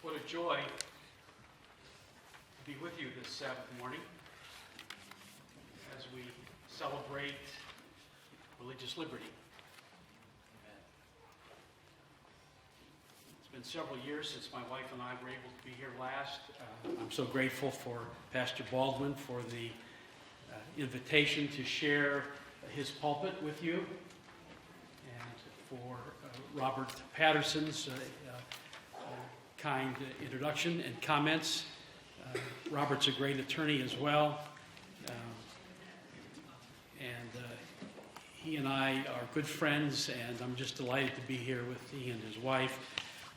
What a joy to be with you this Sabbath morning as we celebrate religious liberty. It's been several years since my wife and I were able to be here last. I'm so grateful for Pastor Baldwin for the invitation to share his pulpit with you, and for Robert Patterson's kind introduction and comments. Robert's a great attorney as well, and he and I are good friends, and I'm just delighted to be here with he and his wife.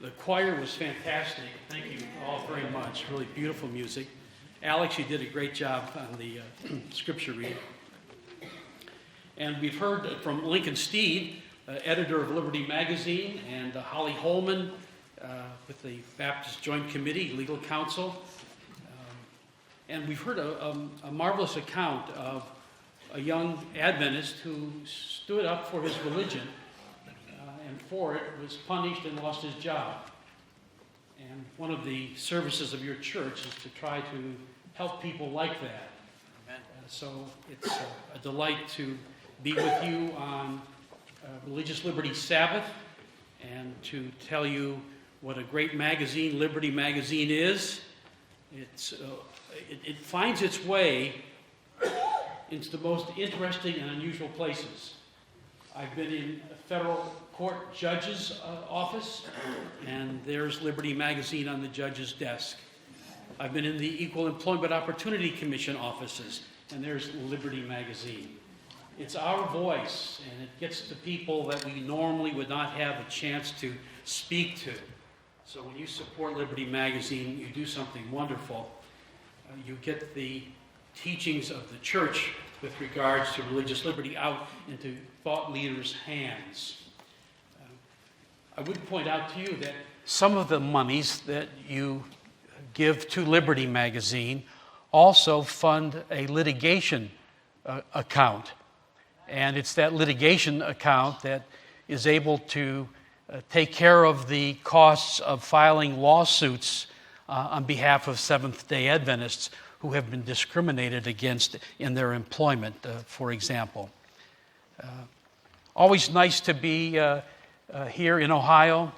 The choir was fantastic. Thank you all very much. Really beautiful music. Alex, you did a great job on the scripture reading. And we've heard from Lincoln Steed, editor of Liberty Magazine, and Holly Holman with the Baptist Joint Committee, legal counsel. And we've heard a marvelous account of a young Adventist who stood up for his religion and for it was punished and lost his job. And one of the services of your church is to try to help people like that. So it's a delight to be with you on Religious Liberty Sabbath and to tell you what a great magazine Liberty Magazine is. It finds its way into the most interesting and unusual places. I've been in a federal court judge's office, and there's Liberty Magazine on the judge's desk. I've been in the Equal Employment Opportunity Commission offices, and there's Liberty Magazine. It's our voice, and it gets to people that we normally would not have a chance to speak to. So when you support Liberty Magazine, you do something wonderful. You get the teachings of the church with regards to religious liberty out into thought leaders' hands. I would point out to you that some of the monies that you give to Liberty Magazine also fund a litigation account. And it's that litigation account that is able to take care of the costs of filing lawsuits on behalf of Seventh-day Adventists who have been discriminated against in their employment, for example. Always nice to be here in Ohio,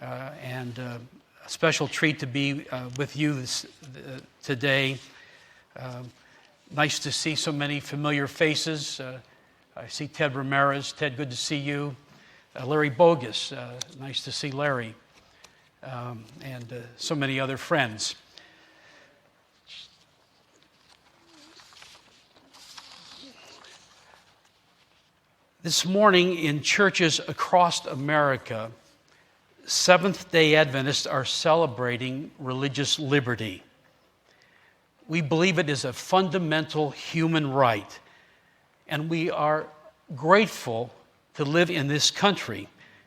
and a special treat to be with you today. Nice to see so many familiar faces. I see Ted Ramirez. Ted, good to see you. Larry Bogus, nice to see Larry, and so many other friends. This morning in churches across America, Seventh-day Adventists are celebrating religious liberty. We believe it is a fundamental human right, and we are grateful to live in this country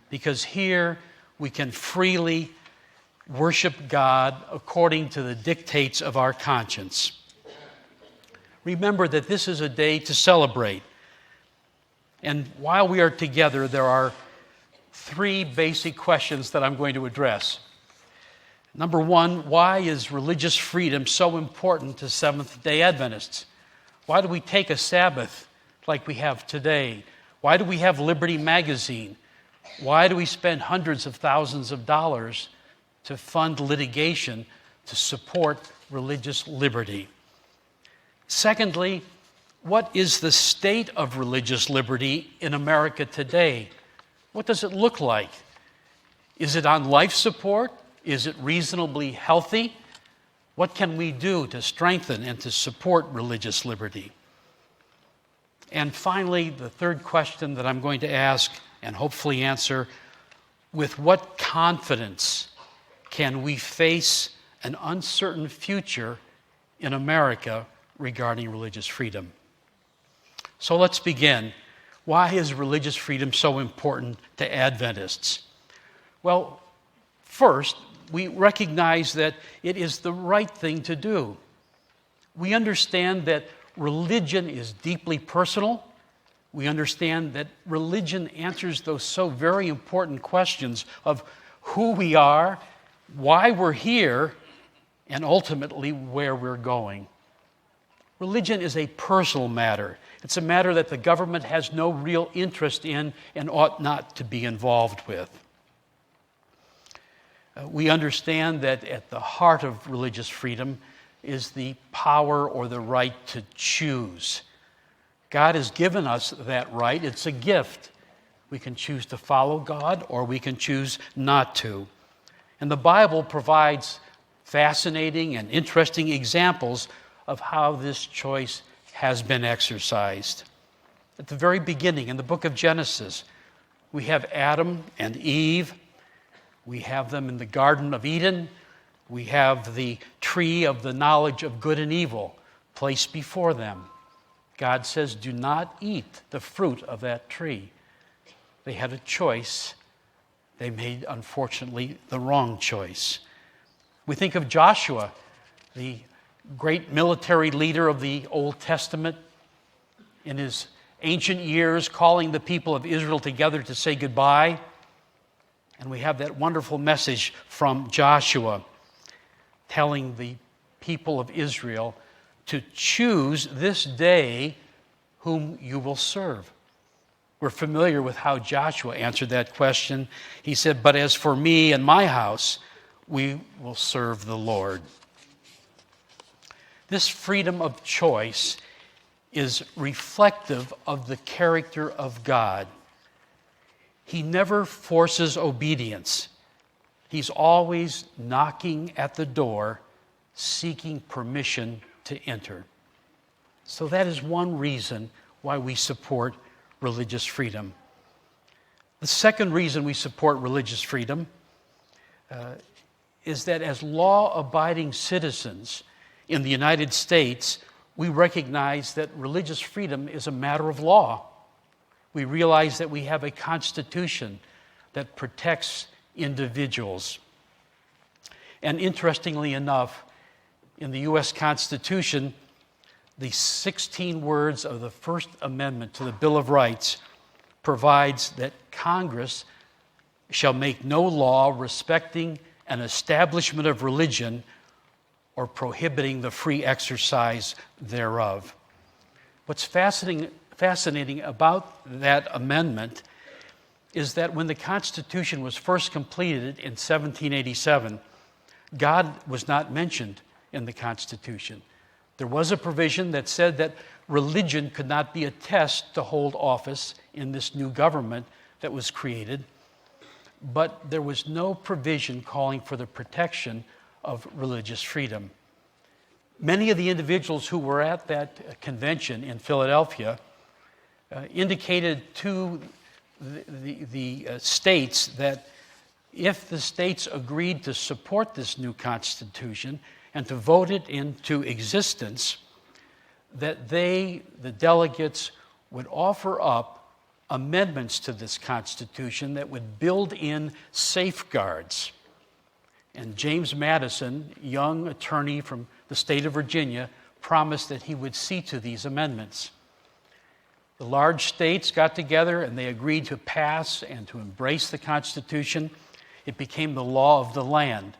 because here we can freely worship God according to the dictates of our conscience. Remember that this is a day to celebrate. And while we are together, there are three basic questions that I'm going to address. Number one, why is religious freedom so important to Seventh-day Adventists? Why do we take a Sabbath like we have today? Why do we have Liberty Magazine? Why do we spend hundreds of thousands of dollars to fund litigation to support religious liberty? Secondly, what is the state of religious liberty in America today? What does it look like? Is it on life support? Is it reasonably healthy? What can we do to strengthen and to support religious liberty? And finally, the third question that I'm going to ask and hopefully answer, with what confidence can we face an uncertain future in America regarding religious freedom? So let's begin. Why is religious freedom so important to Adventists? Well, first, we recognize that it is the right thing to do. We understand that religion is deeply personal. We understand that religion answers those so very important questions of who we are, why we're here, and ultimately where we're going. Religion is a personal matter. It's a matter that the government has no real interest in and ought not to be involved with. We understand that at the heart of religious freedom is the power or the right to choose. God has given us that right. It's a gift. We can choose to follow God or we can choose not to. And the Bible provides fascinating and interesting examples of how this choice has been exercised. At the very beginning, in the book of Genesis, we have Adam and Eve. We have them in the Garden of Eden. We have the tree of the knowledge of good and evil placed before them. God says, do not eat the fruit of that tree. They had a choice. They made, unfortunately, the wrong choice. We think of Joshua, the great military leader of the Old Testament, in his ancient years calling the people of Israel together to say goodbye. And we have that wonderful message from Joshua telling the people of Israel to choose this day whom you will serve. We're familiar with how Joshua answered that question. He said, but as for me and my house, we will serve the Lord. This freedom of choice is reflective of the character of God. He never forces obedience. He's always knocking at the door, seeking permission to enter. So that is one reason why we support religious freedom. The second reason we support religious freedom is that as law-abiding citizens in the United States, we recognize that religious freedom is a matter of law. We realize that we have a constitution that protects individuals. And interestingly enough, in the U.S. Constitution, the 16 words of the First Amendment to the Bill of Rights provides that Congress shall make no law respecting an establishment of religion or prohibiting the free exercise thereof. What's fascinating about that amendment is that when the Constitution was first completed in 1787, God was not mentioned in the Constitution. There was a provision that said that religion could not be a test to hold office in this new government that was created, but there was no provision calling for the protection of religious freedom. Many of the individuals who were at that convention in Philadelphia indicated to the states that if the states agreed to support this new constitution and to vote it into existence, that they, the delegates, would offer up amendments to this constitution that would build in safeguards. And James Madison, young attorney from the state of Virginia, promised that he would see to these amendments. The large states got together and they agreed to pass and to embrace the Constitution. It became the law of the land.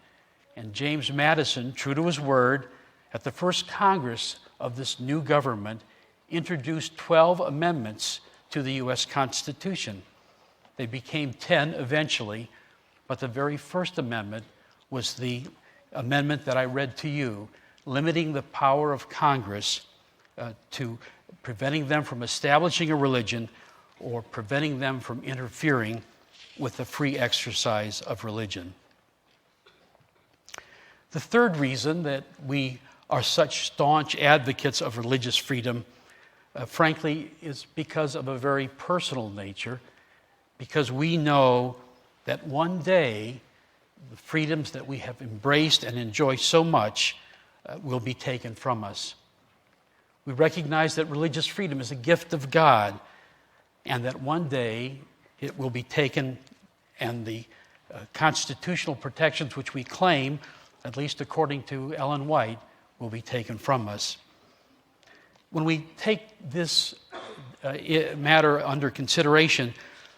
And James Madison, true to his word, at the first Congress of this new government, introduced 12 amendments to the U.S. Constitution. They became 10 eventually, but the very first amendment was the amendment that I read to you, limiting the power of Congress to preventing them from establishing a religion or preventing them from interfering with the free exercise of religion. The third reason that we are such staunch advocates of religious freedom, frankly, is because of a very personal nature, because we know that one day the freedoms that we have embraced and enjoy so much will be taken from us. We recognize that religious freedom is a gift of God and that one day it will be taken, and the constitutional protections which we claim, at least according to Ellen White, will be taken from us. When we take this matter under consideration,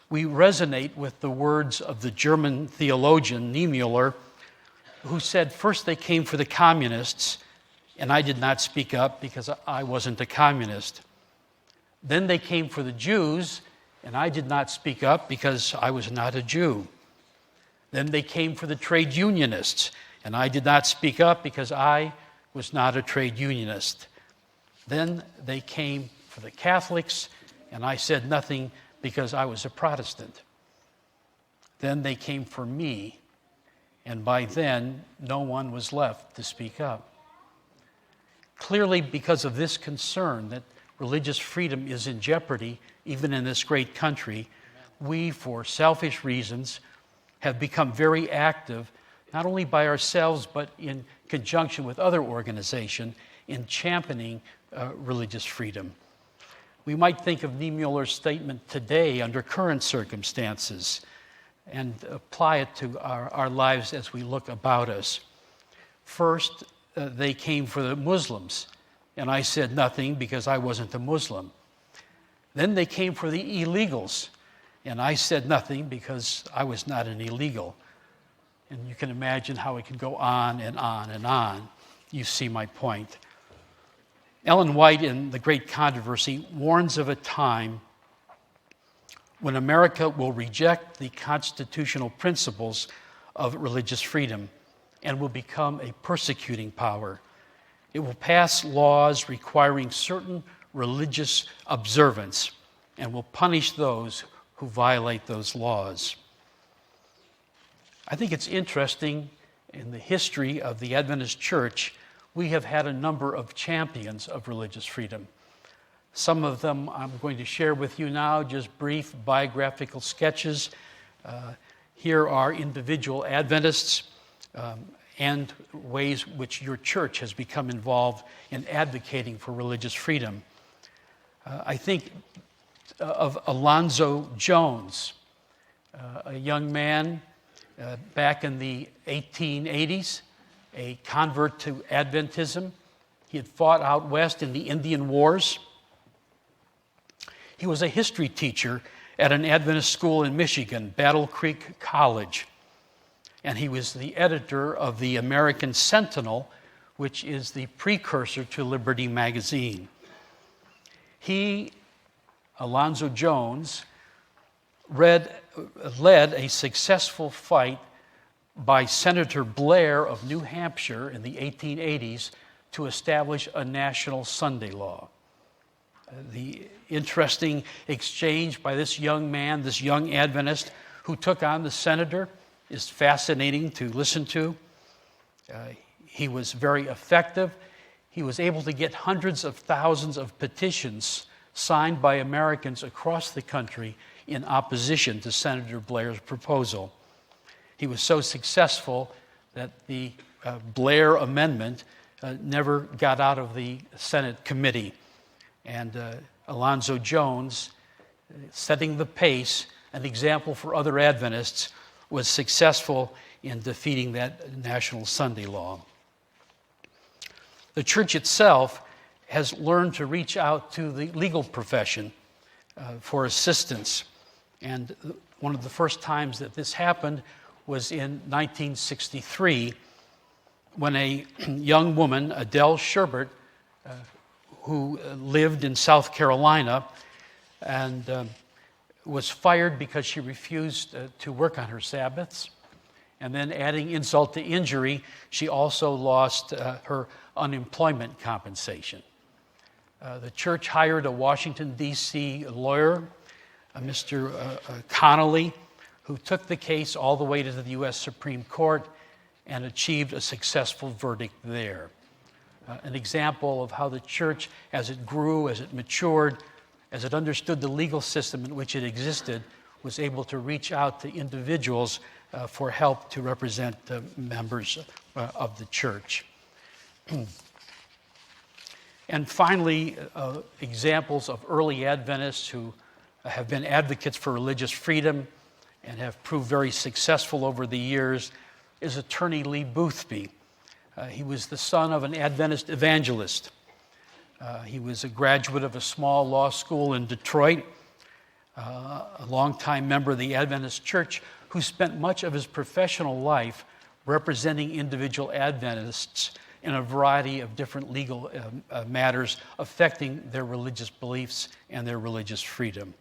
we resonate with the words of the German theologian Niemöller, who said first they came for the communists, and I did not speak up because I wasn't a communist. Then they came for the Jews, and I did not speak up because I was not a Jew. Then they came for the trade unionists, and I did not speak up because I was not a trade unionist. Then they came for the Catholics, and I said nothing because I was a Protestant. Then they came for me, and by then, no one was left to speak up. Clearly, because of this concern that religious freedom is in jeopardy, even in this great country, we, for selfish reasons, have become very active, not only by ourselves, but in conjunction with other organizations, in championing religious freedom. We might think of Niemöller's statement today under current circumstances and apply it to our lives as we look about us. First, they came for the Muslims, and I said nothing because I wasn't a Muslim. Then they came for the illegals, and I said nothing because I was not an illegal. And you can imagine how it can go on and on and on. You see my point. Ellen White, in The Great Controversy, warns of a time when America will reject the constitutional principles of religious freedom and will become a persecuting power. It will pass laws requiring certain religious observance and will punish those who violate those laws. I think it's interesting, in the history of the Adventist Church, we have had a number of champions of religious freedom. Some of them I'm going to share with you now, just brief biographical sketches. Here are individual Adventists and ways which your church has become involved in advocating for religious freedom. I think of Alonzo Jones, a young man back in the 1880s, a convert to Adventism. He had fought out west in the Indian Wars. He was a history teacher at an Adventist school in Michigan, Battle Creek College. And he was the editor of the American Sentinel, which is the precursor to Liberty magazine. He, Alonzo Jones, led a successful fight by Senator Blair of New Hampshire in the 1880s to establish a national Sunday law. The interesting exchange by this young man, this young Adventist, who took on the senator, is fascinating to listen to. He was very effective. He was able to get hundreds of thousands of petitions signed by Americans across the country in opposition to Senator Blair's proposal. He was so successful that the Blair Amendment never got out of the Senate committee. And Alonzo Jones, setting the pace, an example for other Adventists, was successful in defeating that national Sunday law. The church itself has learned to reach out to the legal profession for assistance. And one of the first times that this happened was in 1963, when a young woman, Adele Sherbert, who lived in South Carolina and was fired because she refused to work on her Sabbaths. And then, adding insult to injury, she also lost her unemployment compensation. The church hired a Washington, D.C. lawyer, Mr. Connolly, who took the case all the way to the U.S. Supreme Court and achieved a successful verdict there. An example of how the church, as it grew, as it matured, as it understood the legal system in which it existed, was able to reach out to individuals for help to represent members of the church. And finally, examples of early Adventists who have been advocates for religious freedom and have proved very successful over the years is attorney Lee Boothby. He was the son of an Adventist evangelist. He was a graduate of a small law school in Detroit, a longtime member of the Adventist Church who spent much of his professional life representing individual Adventists in a variety of different legal matters affecting their religious beliefs and their religious freedom.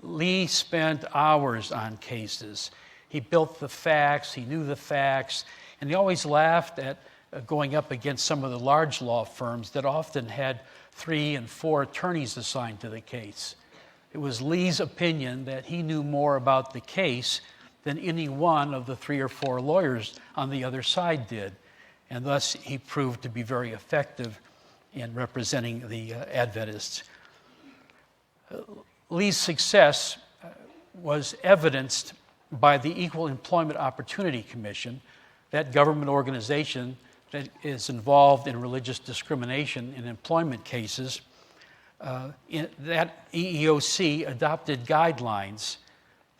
Lee spent hours on cases. He built the facts, he knew the facts, and he always laughed at going up against some of the large law firms that often had 3 and 4 attorneys assigned to the case. It was Lee's opinion that he knew more about the case than any one of the 3 or 4 lawyers on the other side did, and thus he proved to be very effective in representing the Adventists. Lee's success was evidenced by the Equal Employment Opportunity Commission, that government organization that is involved in religious discrimination in employment cases. That EEOC adopted guidelines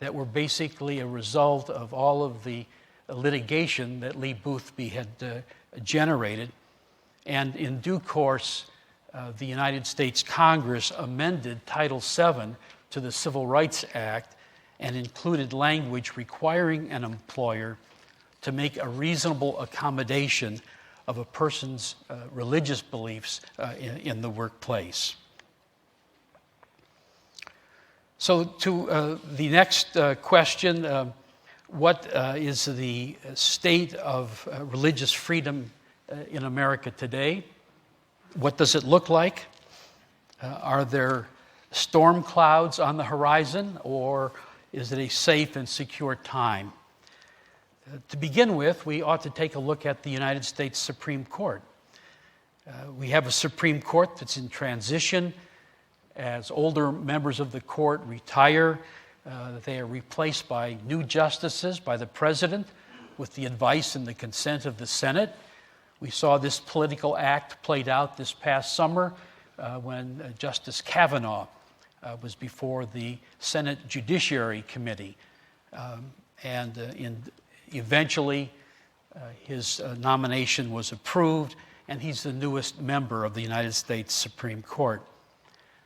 that were basically a result of all of the litigation that Lee Boothby had generated. And in due course, the United States Congress amended Title VII to the Civil Rights Act and included language requiring an employer to make a reasonable accommodation of a person's religious beliefs in the workplace. So to the next question, what is the state of religious freedom in America today? What does it look like? Are there storm clouds on the horizon, or is it a safe and secure time? To begin with, we ought to take a look at the United States Supreme Court. We have a Supreme Court that's in transition. As older members of the court retire, they are replaced by new justices by the president with the advice and the consent of the Senate. We saw this political act played out this past summer when Justice Kavanaugh was before the Senate Judiciary Committee. Eventually, his nomination was approved, and he's the newest member of the United States Supreme Court.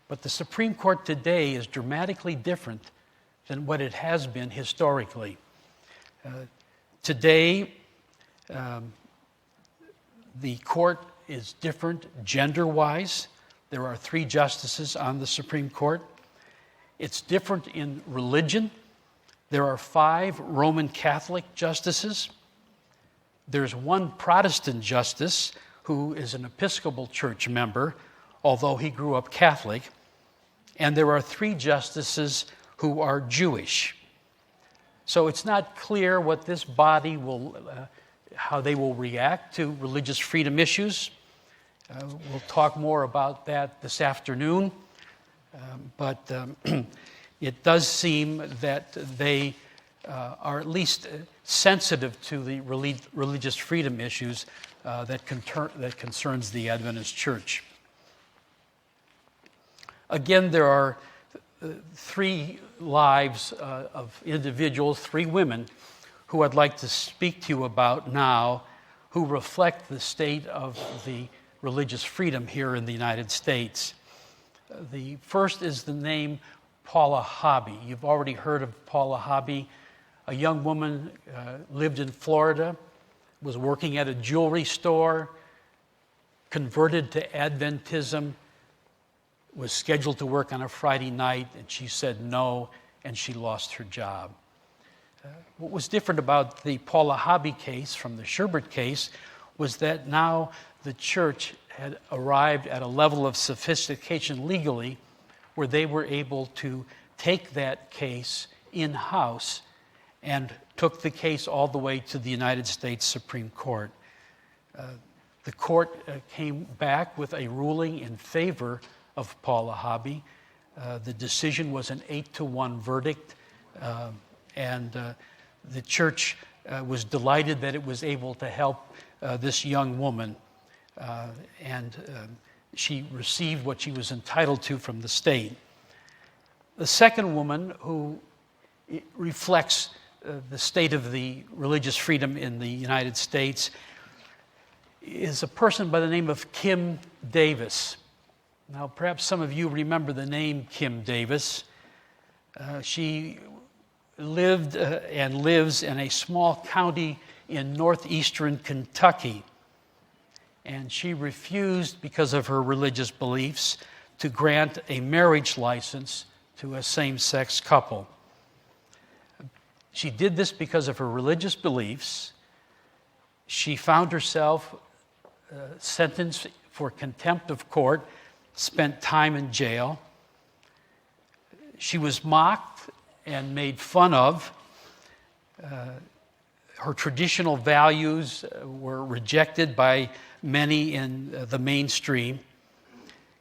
But the Supreme Court today is dramatically different than what it has been historically. Today, the court is different gender-wise. There are 3 justices on the Supreme Court. It's different in religion. There are 5 Roman Catholic justices. There's 1 Protestant justice who is an Episcopal Church member, although he grew up Catholic. And there are 3 justices who are Jewish. So it's not clear what this body will, how they will react to religious freedom issues. We'll talk more about that this afternoon. But it does seem that they are at least sensitive to the religious freedom issues that concerns the Adventist Church. Again, there are 3 lives of individuals, 3 women, who I'd like to speak to you about now, who reflect the state of the religious freedom here in the United States. The first is the name Paula Hobby. You've already heard of Paula Hobby. A young woman lived in Florida, was working at a jewelry store, converted to Adventism, was scheduled to work on a Friday night, and she said no, and she lost her job. What was different about the Paula Hobby case from the Sherbert case was that now the church had arrived at a level of sophistication legally where they were able to take that case in-house and took the case all the way to the United States Supreme Court. The court came back with a ruling in favor of Paula Hobby. The decision was an 8-1 verdict, and the church was delighted that it was able to help this young woman, and she received what she was entitled to from the state. The second woman who reflects the state of the religious freedom in the United States is a person by the name of Kim Davis. Now, perhaps some of you remember the name Kim Davis. She lived and lives in a small county in northeastern Kentucky. And she refused, because of her religious beliefs, to grant a marriage license to a same-sex couple. She did this because of her religious beliefs. She found herself sentenced for contempt of court, spent time in jail. She was mocked and made fun of. Her traditional values were rejected by many in the mainstream.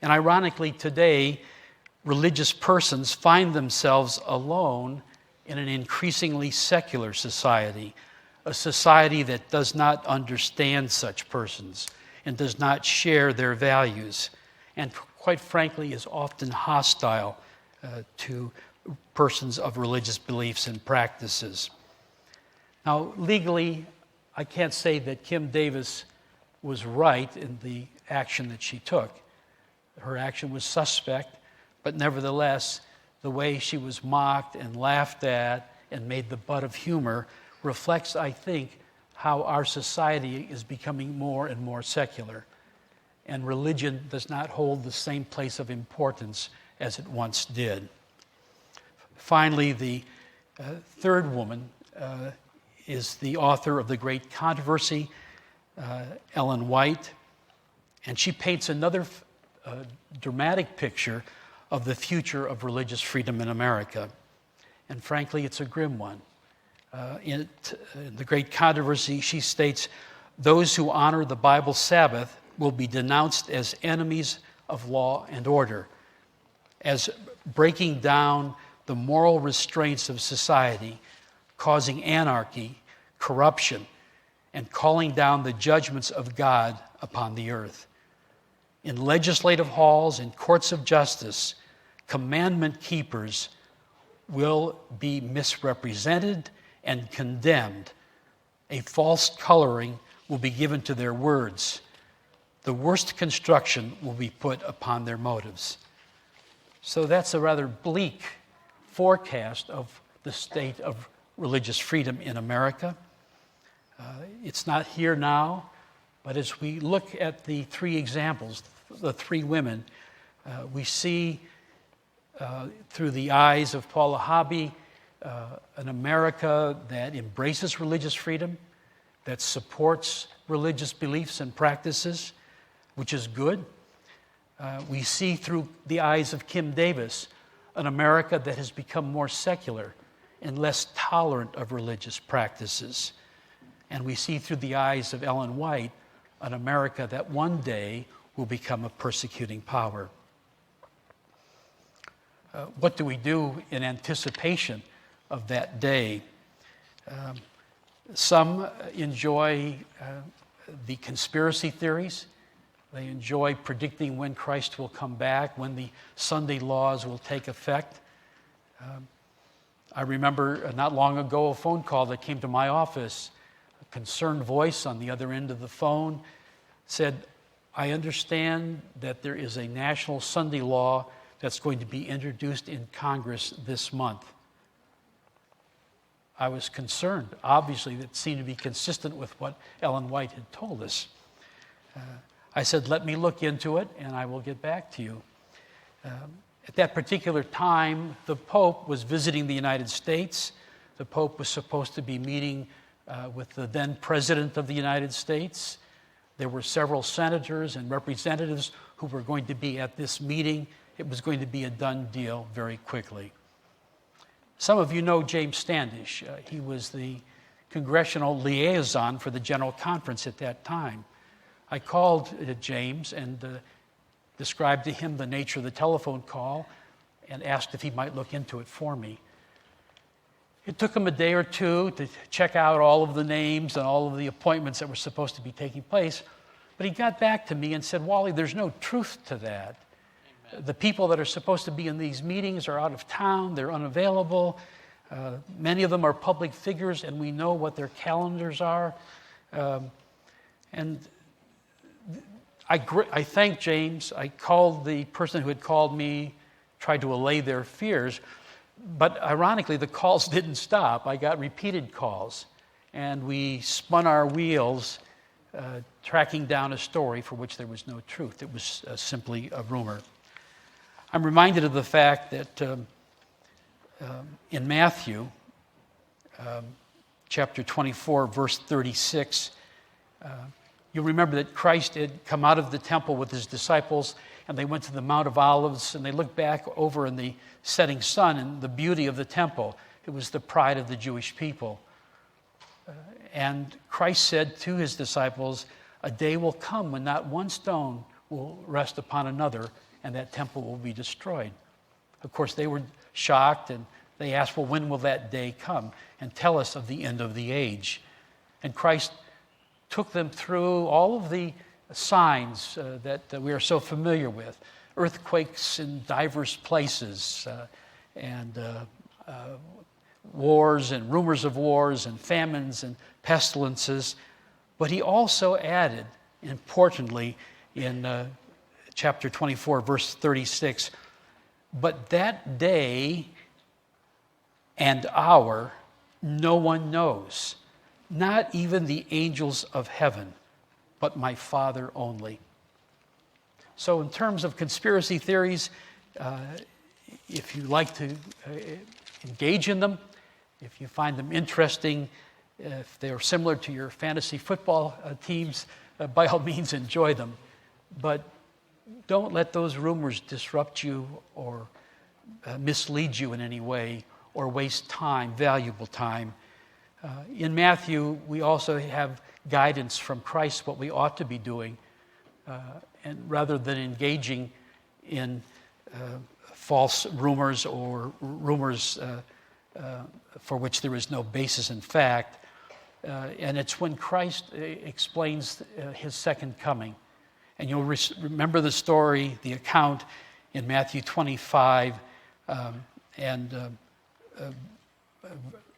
And ironically, today, religious persons find themselves alone in an increasingly secular society, a society that does not understand such persons and does not share their values, and quite frankly is often hostile to persons of religious beliefs and practices. Now, legally, I can't say that Kim Davis was right in the action that she took. Her action was suspect, but nevertheless, the way she was mocked and laughed at and made the butt of humor reflects, I think, how our society is becoming more and more secular. And religion does not hold the same place of importance as it once did. Finally, the third woman is the author of The Great Controversy, Ellen White, and she paints another dramatic picture of the future of religious freedom in America. And frankly, it's a grim one. In The Great Controversy, she states, "Those who honor the Bible Sabbath will be denounced as enemies of law and order, as breaking down the moral restraints of society, causing anarchy, corruption, and calling down the judgments of God upon the earth. In legislative halls and courts of justice, commandment keepers will be misrepresented and condemned. A false coloring will be given to their words. The worst construction will be put upon their motives." So that's a rather bleak forecast of the state of religious freedom in America. It's not here now, but as we look at the three examples, the three women, we see through the eyes of Paula Hobby an America that embraces religious freedom, that supports religious beliefs and practices, which is good. We see through the eyes of Kim Davis an America that has become more secular and less tolerant of religious practices. And we see through the eyes of Ellen White an America that one day will become a persecuting power. What do we do in anticipation of that day? Some enjoy the conspiracy theories. They enjoy predicting when Christ will come back, when the Sunday laws will take effect. I remember not long ago a phone call that came to my office. A concerned voice on the other end of the phone said, "I understand that there is a national Sunday law that's going to be introduced in Congress this month." I was concerned. Obviously, that seemed to be consistent with what Ellen White had told us. I said, "Let me look into it, and I will get back to you." At that particular time, the Pope was visiting the United States. The Pope was supposed to be meeting with the then President of the United States. There were several senators and representatives who were going to be at this meeting. It was going to be a done deal very quickly. Some of you know James Standish. He was the congressional liaison for the General Conference at that time. I called James and described to him the nature of the telephone call and asked if he might look into it for me. It took him a day or two to check out all of the names and all of the appointments that were supposed to be taking place, but he got back to me and said, "Wally, there's no truth to that. Amen. The people that are supposed to be in these meetings are out of town, they're unavailable. Many of them are public figures, and we know what their calendars are." And I thanked James. I called the person who had called me, tried to allay their fears. But ironically, the calls didn't stop. I got repeated calls, and we spun our wheels tracking down a story for which there was no truth. It was simply a rumor. I'm reminded of the fact that in Matthew, chapter 24, verse 36, you remember that Christ had come out of the temple with his disciples, and they went to the Mount of Olives, and they looked back over in the setting sun and the beauty of the temple. It was the pride of the Jewish people. And Christ said to his disciples, a day will come when not one stone will rest upon another, and that temple will be destroyed. Of course, they were shocked, and they asked, well, when will that day come? And tell us of the end of the age. And Christ took them through all of the signs that we are so familiar with. Earthquakes in diverse places, and wars and rumors of wars and famines and pestilences. But he also added, importantly, in chapter 24, verse 36, but that day and hour no one knows, not even the angels of heaven, but my Father only. So in terms of conspiracy theories, if you like to engage in them, if you find them interesting, if they're similar to your fantasy football teams, by all means enjoy them. But don't let those rumors disrupt you or mislead you in any way or waste time, valuable time. In Matthew, we also have guidance from Christ what we ought to be doing, and rather than engaging in false rumors or rumors for which there is no basis in fact. And it's when Christ explains his second coming. And you'll remember the story, the account in Matthew 25 and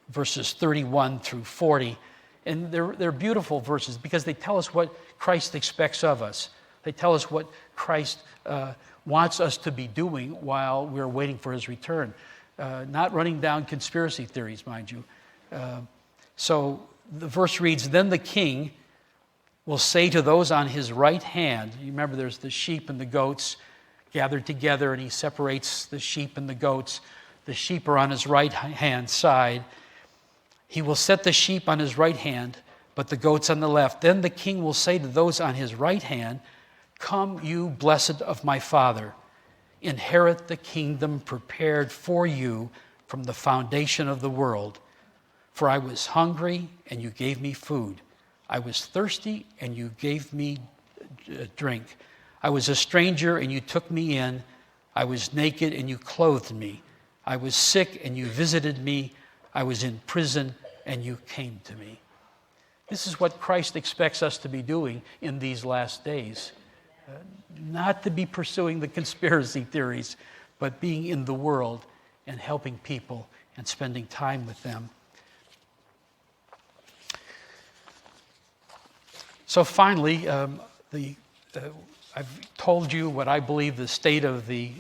verses 31 through 40. And they're beautiful verses because they tell us what Christ expects of us. They tell us what Christ wants us to be doing while we're waiting for his return. Not running down conspiracy theories, mind you. So the verse reads, then the king will say to those on his right hand, you remember there's the sheep and the goats gathered together, and he separates the sheep and the goats. The sheep are on his right hand side. He will set the sheep on his right hand, but the goats on the left. Then the king will say to those on his right hand, come, you blessed of my Father, inherit the kingdom prepared for you from the foundation of the world. For I was hungry, and you gave me food. I was thirsty, and you gave me drink. I was a stranger, and you took me in. I was naked, and you clothed me. I was sick, and you visited me. I was in prison, and you came to me. This is what Christ expects us to be doing in these last days. Not to be pursuing the conspiracy theories, but being in the world and helping people and spending time with them. So finally, I've told you what I believe the state of the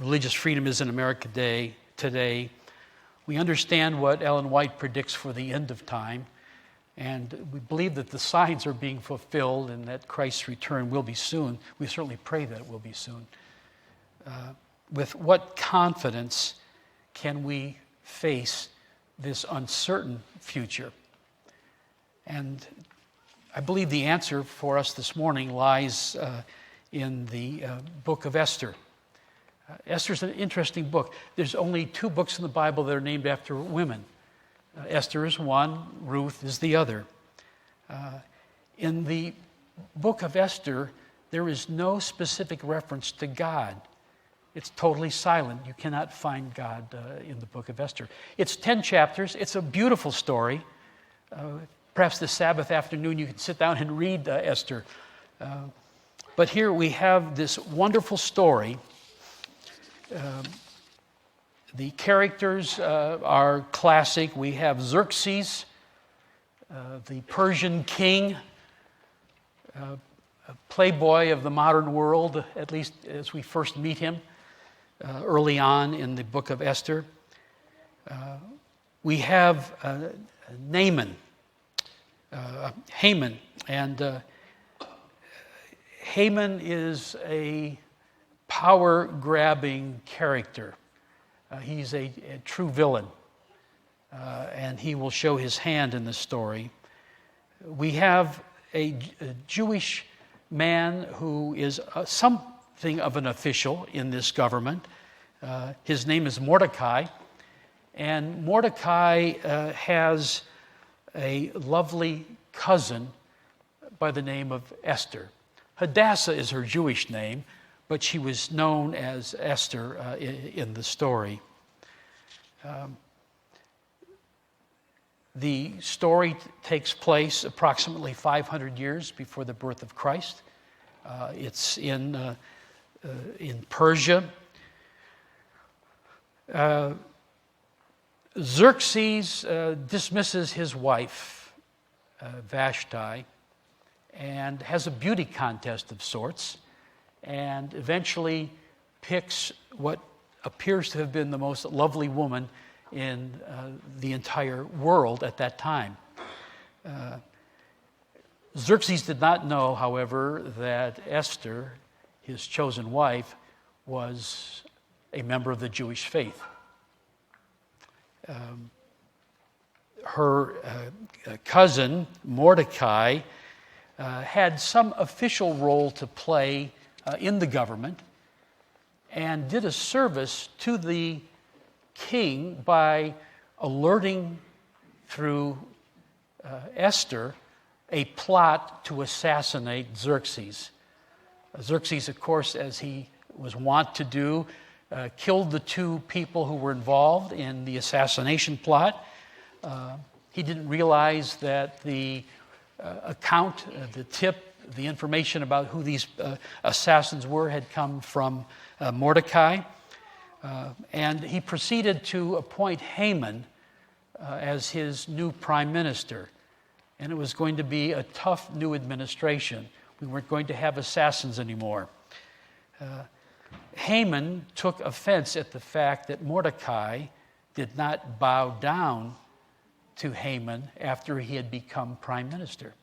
religious freedom is in America today. We understand what Ellen White predicts for the end of time, and we believe that the signs are being fulfilled and that Christ's return will be soon. We certainly pray that it will be soon. With what confidence can we face this uncertain future? And I believe the answer for us this morning lies in the book of Esther. Esther's an interesting book. There's only 2 books in the Bible that are named after women. Esther is one, Ruth is the other. In the book of Esther, there is no specific reference to God. It's totally silent. You cannot find God in the book of Esther. It's 10 chapters. It's a beautiful story. Perhaps this Sabbath afternoon you can sit down and read Esther. But here we have this wonderful story. The characters are classic. We have Xerxes, the Persian king, a playboy of the modern world, at least as we first meet him early on in the book of Esther. We have Haman, and Haman is a power-grabbing character. He's a true villain, and he will show his hand in the story. We have a Jewish man who is something of an official in this government. His name is Mordecai, and Mordecai has a lovely cousin by the name of Esther. Hadassah is her Jewish name, but she was known as Esther in the story. The story takes place approximately 500 years before the birth of Christ. It's in Persia. Xerxes dismisses his wife, Vashti, and has a beauty contest of sorts, and eventually picks what appears to have been the most lovely woman in the entire world at that time. Xerxes did not know, however, that Esther, his chosen wife, was a member of the Jewish faith. Her cousin, Mordecai, had some official role to play in the government and did a service to the king by alerting through Esther a plot to assassinate Xerxes. Xerxes, of course, as he was wont to do, killed the two people who were involved in the assassination plot. He didn't realize that the account, the tip, the information about who these assassins were had come from Mordecai. And he proceeded to appoint Haman as his new prime minister. And it was going to be a tough new administration. We weren't going to have assassins anymore. Haman took offense at the fact that Mordecai did not bow down to Haman after he had become prime minister.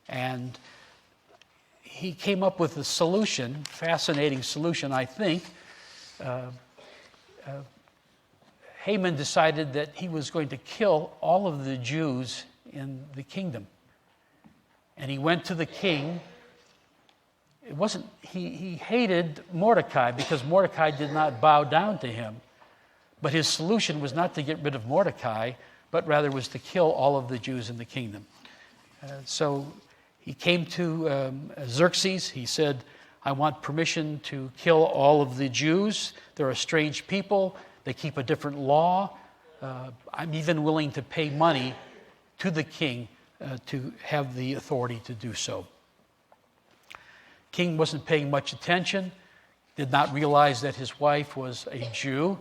And he came up with a solution, fascinating solution, I think. Haman decided that he was going to kill all of the Jews in the kingdom. And he went to the king. He hated Mordecai because Mordecai did not bow down to him. But his solution was not to get rid of Mordecai, but rather was to kill all of the Jews in the kingdom. So he came to Xerxes. He said, I want permission to kill all of the Jews. They're a strange people. They keep a different law. I'm even willing to pay money to the king to have the authority to do so. King wasn't paying much attention, did not realize that his wife was a Jew,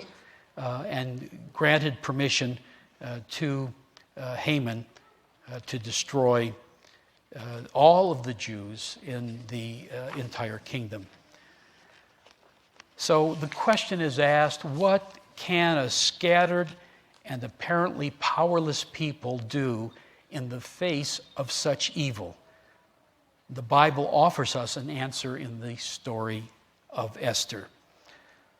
and granted permission to Haman to destroy all of the Jews in the entire kingdom. So the question is asked, what can a scattered and apparently powerless people do in the face of such evil? The Bible offers us an answer in the story of Esther.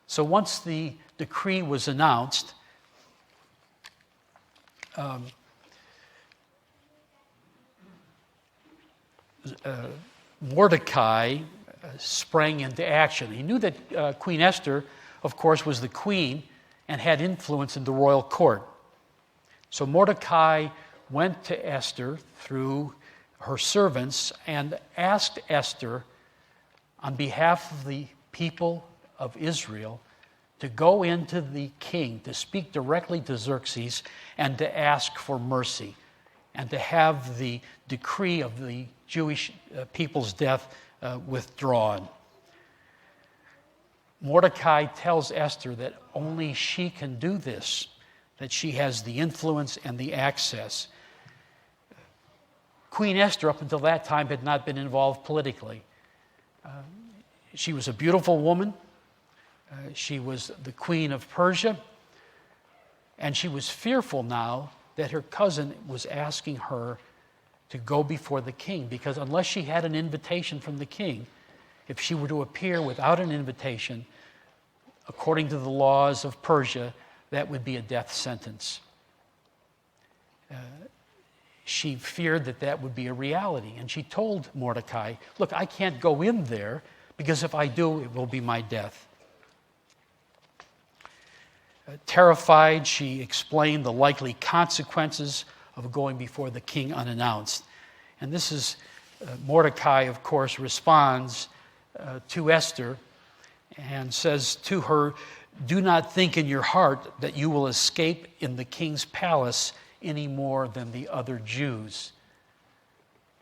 So once the decree was announced, Mordecai sprang into action. He knew that Queen Esther, of course, was the queen and had influence in the royal court. So Mordecai went to Esther through her servants and asked Esther, on behalf of the people of Israel, to go into the king, to speak directly to Xerxes, and to ask for mercy, and to have the decree of the Jewish people's death withdrawn. Mordecai tells Esther that only she can do this, that she has the influence and the access. Queen Esther, up until that time, had not been involved politically. She was a beautiful woman. She was the queen of Persia. And she was fearful now that her cousin was asking her to go before the king, because unless she had an invitation from the king, if she were to appear without an invitation, according to the laws of Persia, that would be a death sentence. She feared that that would be a reality, and she told Mordecai, look, I can't go in there, because if I do, it will be my death. Terrified, she explained the likely consequences of going before the king unannounced. And this is, Mordecai, of course, responds to Esther and says to her, do not think in your heart that you will escape in the king's palace any more than the other Jews.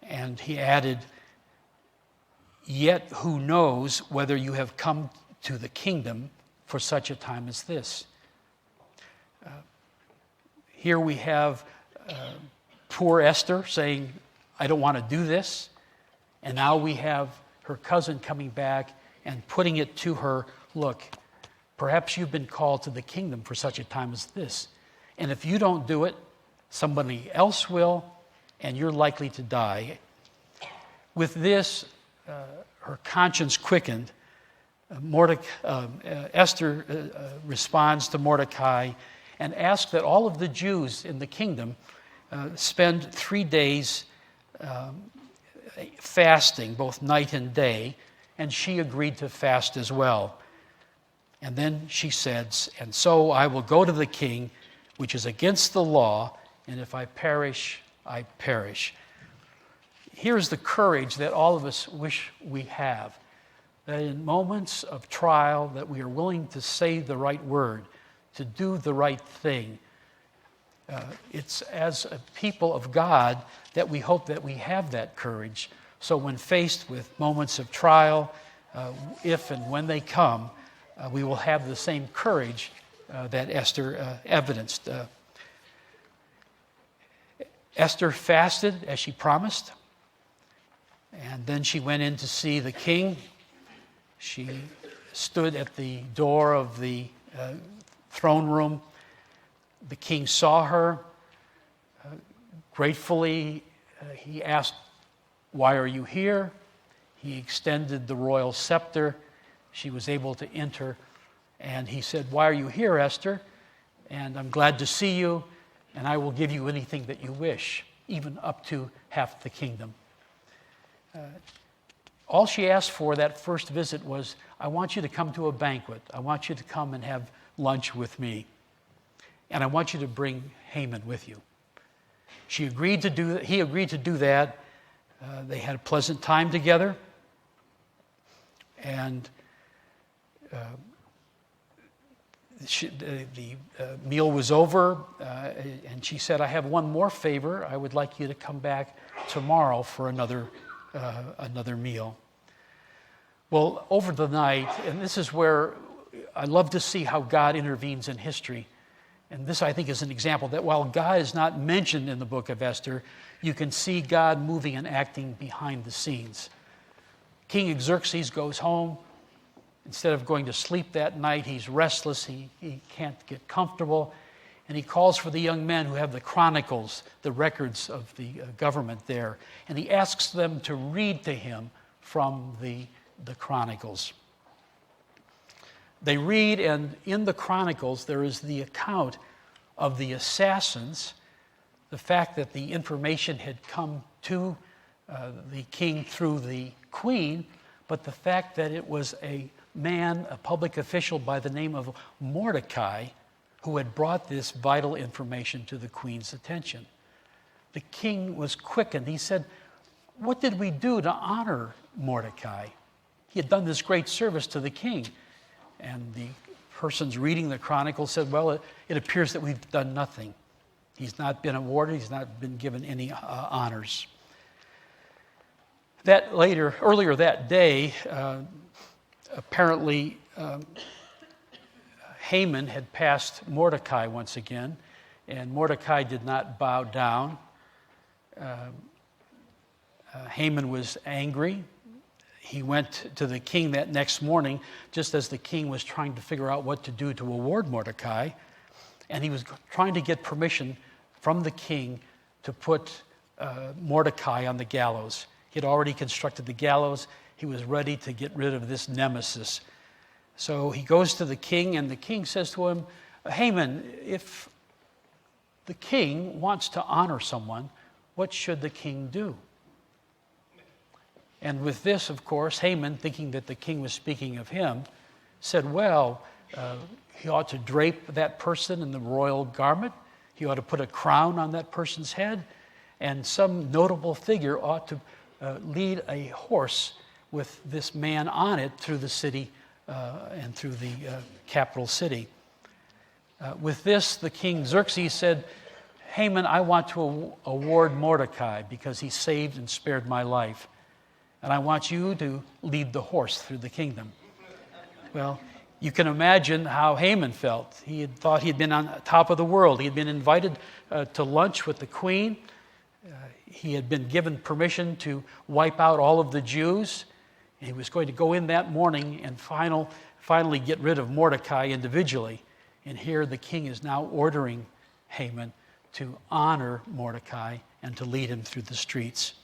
And he added, yet who knows whether you have come to the kingdom for such a time as this. Here we have poor Esther saying, I don't want to do this. And now we have her cousin coming back and putting it to her, look, perhaps you've been called to the kingdom for such a time as this. And if you don't do it, somebody else will, and you're likely to die. With this, her conscience quickened. Esther responds to Mordecai and asks that all of the Jews in the kingdom spend 3 days fasting, both night and day, and she agreed to fast as well. And then she says, and so I will go to the king, which is against the law, and if I perish, I perish. Here's the courage that all of us wish we have, that in moments of trial that we are willing to say the right word, to do the right thing. It's as a people of God that we hope that we have that courage. So when faced with moments of trial, if and when they come, we will have the same courage that Esther evidenced. Esther fasted as she promised, and then she went in to see the king. She stood at the door of the throne room. The king saw her. Gratefully, he asked, why are you here? He extended the royal scepter. She was able to enter. And he said, why are you here, Esther? And I'm glad to see you, and I will give you anything that you wish, even up to half the kingdom. All she asked for that first visit was, I want you to come to a banquet. I want you to come and have lunch with me. And I want you to bring Haman with you. He agreed to do that. They had a pleasant time together. And the meal was over, and she said, I have one more favor. I would like you to come back tomorrow for another meal. Well, over the night, and this is where I love to see how God intervenes in history. And this, I think, is an example that while God is not mentioned in the book of Esther, you can see God moving and acting behind the scenes. King Xerxes goes home. Instead of going to sleep that night, he's restless. He can't get comfortable. And he calls for the young men who have the chronicles, the records of the government there. And he asks them to read to him from the chronicles. They read, and in the chronicles there is the account of the assassins, the fact that the information had come to the king through the queen, but the fact that it was a man, a public official by the name of Mordecai, who had brought this vital information to the queen's attention. The king was quickened. He said, what did we do to honor Mordecai? He had done this great service to the king. And the persons reading the Chronicles said, well, it appears that we've done nothing. He's not been awarded. He's not been given any honors. Earlier that day, apparently Haman had passed Mordecai once again, and Mordecai did not bow down. Haman was angry. He went to the king that next morning, just as the king was trying to figure out what to do to award Mordecai. and he was trying to get permission from the king to put Mordecai on the gallows. He had already constructed the gallows. He was ready to get rid of this nemesis. So he goes to the king, and the king says to him, Haman, if the king wants to honor someone, what should the king do? And with this, of course, Haman, thinking that the king was speaking of him, said, well, he ought to drape that person in the royal garment. He ought to put a crown on that person's head. And some notable figure ought to lead a horse with this man on it through the city and through the capital city. With this, the king Xerxes said, Haman, I want to award Mordecai because he saved and spared my life. And I want you to lead the horse through the kingdom. Well, you can imagine how Haman felt. He had thought he'd been on top of the world. He had been invited to lunch with the queen. He had been given permission to wipe out all of the Jews. He was going to go in that morning and finally get rid of Mordecai individually. And here the king is now ordering Haman to honor Mordecai and to lead him through the streets.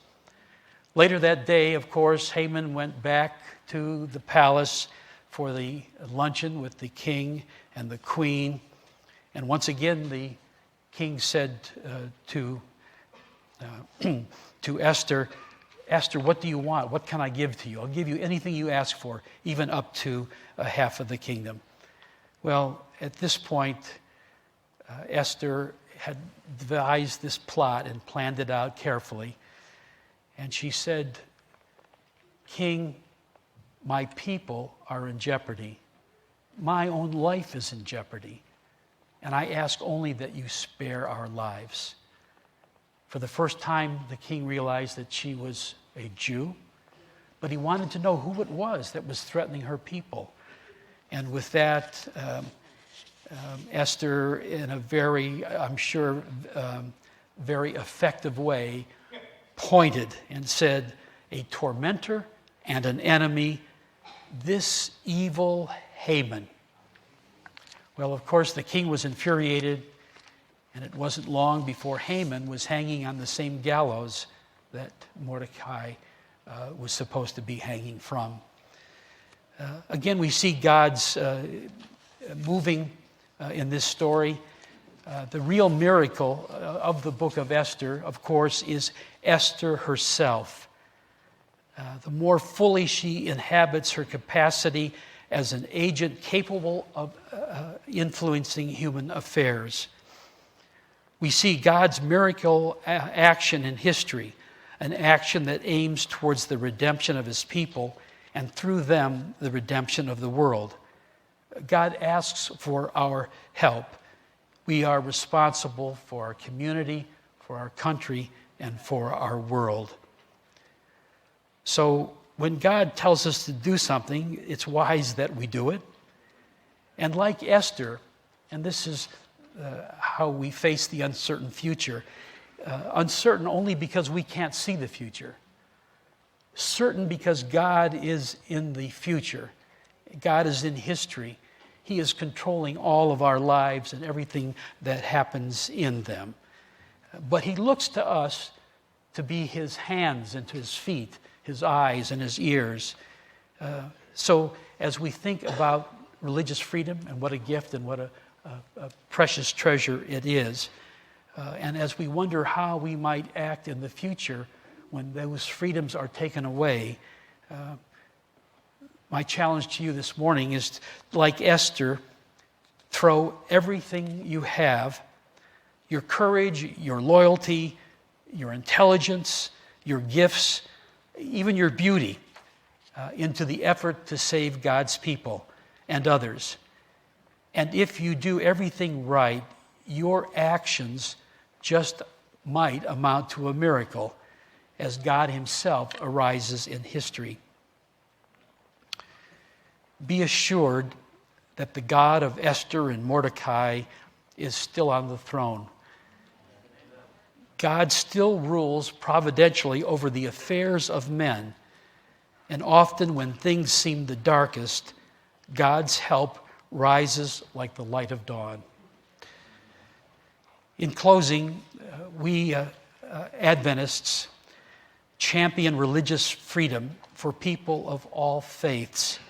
Later that day, of course, Haman went back to the palace for the luncheon with the king and the queen. And once again, the king said to Esther, Esther, what do you want? What can I give to you? I'll give you anything you ask for, even up to half of the kingdom. Well, at this point, Esther had devised this plot and planned it out carefully. And she said, King, my people are in jeopardy. My own life is in jeopardy. And I ask only that you spare our lives. For the first time, the king realized that she was a Jew, but he wanted to know who it was that was threatening her people. And with that, Esther, in a very, I'm sure, very effective way, pointed and said, a tormentor and an enemy, this evil Haman. Well, of course, the king was infuriated, and it wasn't long before Haman was hanging on the same gallows that Mordecai was supposed to be hanging from. Again, we see God's moving in this story. The real miracle of the book of Esther, of course, is Esther herself. The more fully she inhabits her capacity as an agent capable of influencing human affairs. We see God's miracle action in history, an action that aims towards the redemption of his people and through them, the redemption of the world. God asks for our help. We are responsible for our community, for our country, and for our world. So when God tells us to do something, it's wise that we do it. And like Esther, and this is how we face the uncertain future, uncertain only because we can't see the future. Certain because God is in the future. God is in history. He is controlling all of our lives and everything that happens in them. But he looks to us to be his hands and to his feet, his eyes and his ears. So as we think about religious freedom and what a gift and what a precious treasure it is, and as we wonder how we might act in the future when those freedoms are taken away, my challenge to you this morning is, like Esther, throw everything you have, your courage, your loyalty, your intelligence, your gifts, even your beauty, into the effort to save God's people and others. And if you do everything right, your actions just might amount to a miracle as God himself arises in history. Be assured that the God of Esther and Mordecai is still on the throne. God still rules providentially over the affairs of men, and often when things seem the darkest, God's help rises like the light of dawn. In closing, we Adventists champion religious freedom for people of all faiths.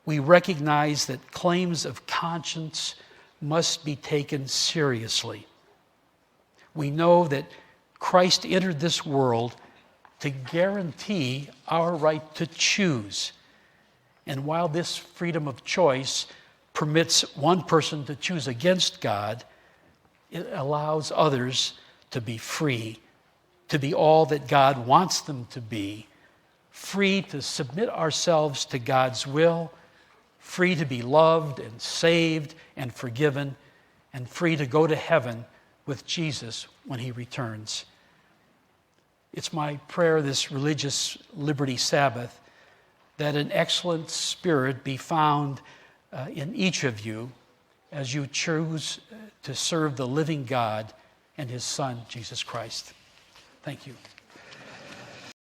We recognize that claims of conscience must be taken seriously. We know that Christ entered this world to guarantee our right to choose. And while this freedom of choice permits one person to choose against God, it allows others to be free, to be all that God wants them to be, free to submit ourselves to God's will, free to be loved and saved and forgiven, and free to go to heaven with Jesus when he returns. It's my prayer this Religious Liberty Sabbath that an excellent spirit be found in each of you as you choose to serve the living God and his Son, Jesus Christ. Thank you.